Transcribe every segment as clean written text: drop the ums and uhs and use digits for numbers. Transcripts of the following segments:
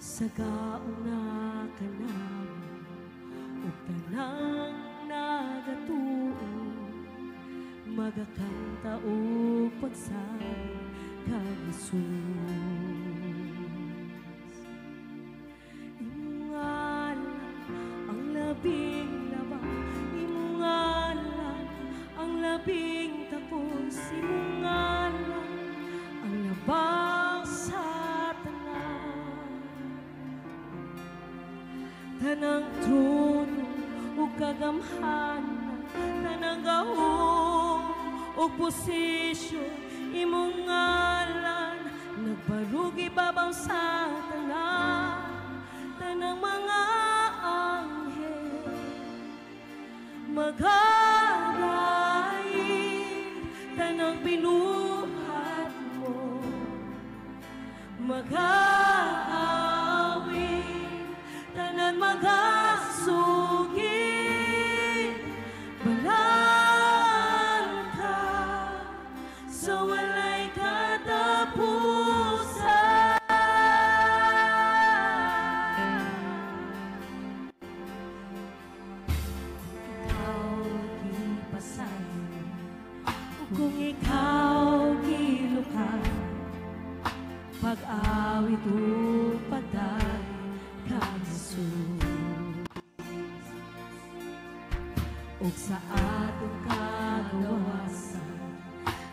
Sagauna ka namin ug tanang nagatuon, magakanta ug pagsali kag Jesus. Imong ngalan ang labing labang, imong ngalan ang labing tapos, imong ngalan ang labang sa tanang trono ug kagamhanan, tanang gahom ug posisyon, imong ngalan nagbarug ibabaw sa tanang mga anghel. Magadaig tanang binuhat mo, mag-aawit tanan magasugid, balaan ka sa walay katapusan. Ikaw gipasayon, kung ikaw gilukan, pag-awit o patay kang Jesus. Ug sa atong kagawasan,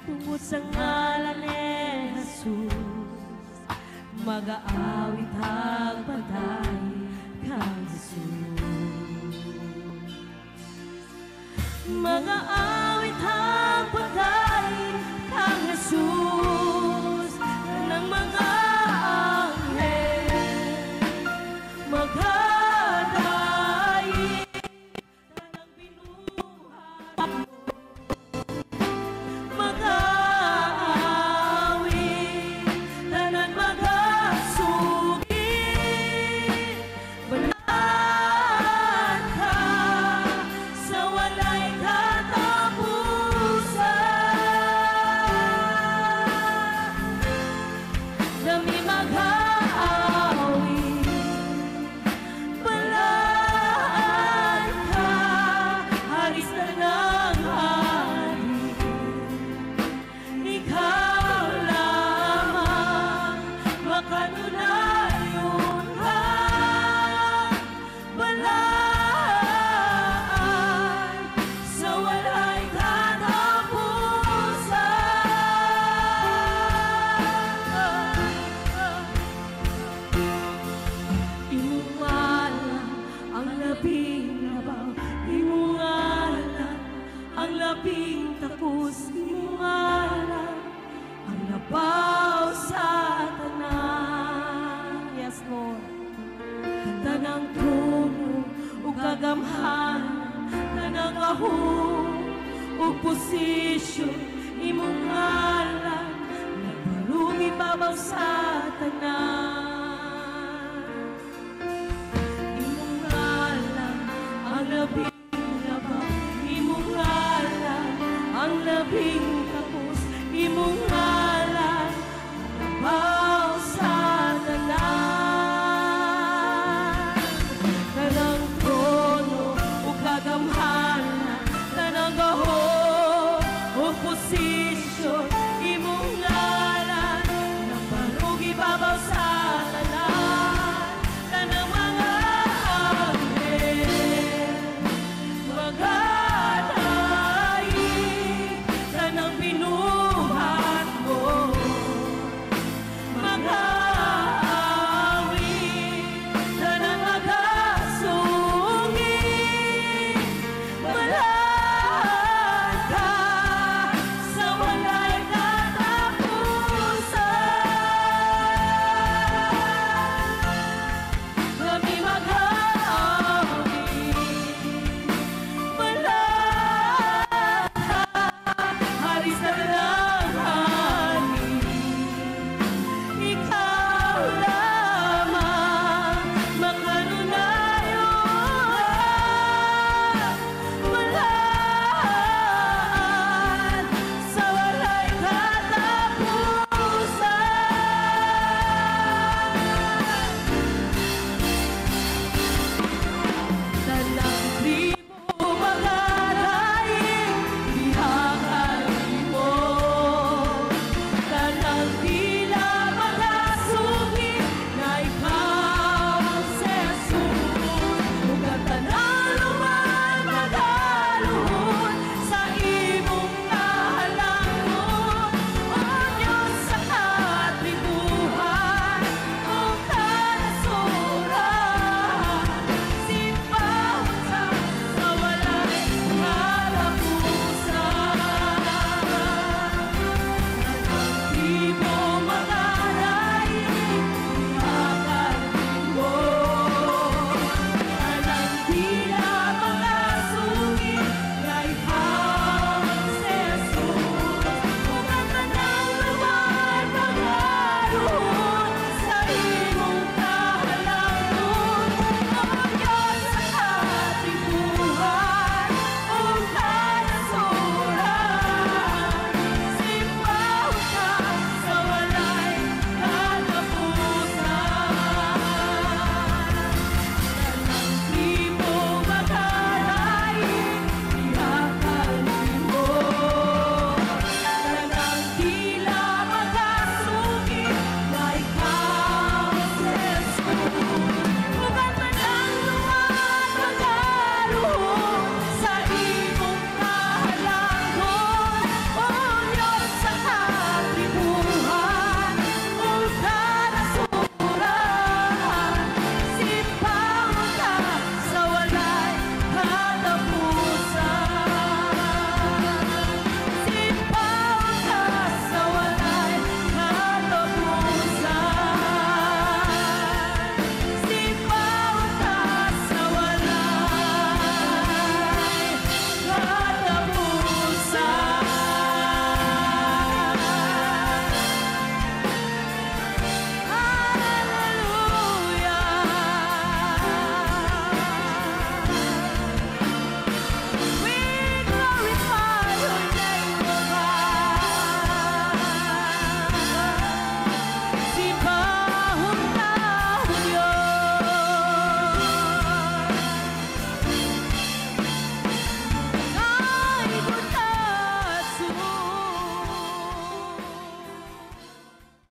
tungod sa ngalan ni Jesus, mag-aawit ang patay kang Jesus. Mag-aawit ang patay kang Jesus, ng mga anghel. Magadaig tanang binuhat mo, mag-aawit tanan magasugid, balaan ka sa walay katapusan. Dami mag-aawit, balaan ka, haris na ng hari. Ikaw lamang makanunayon ka, balaan sa walay katapusan. Imong ngalan ang labing labaw, imong ngalan ang labing tapos, imong ngalan ang labaw sa tanan. Yes, Lord. Tanang trono ug kagamhanan, tanang gahom ug posisyon, imong ngalan nagbarug ibabaw sa tanan.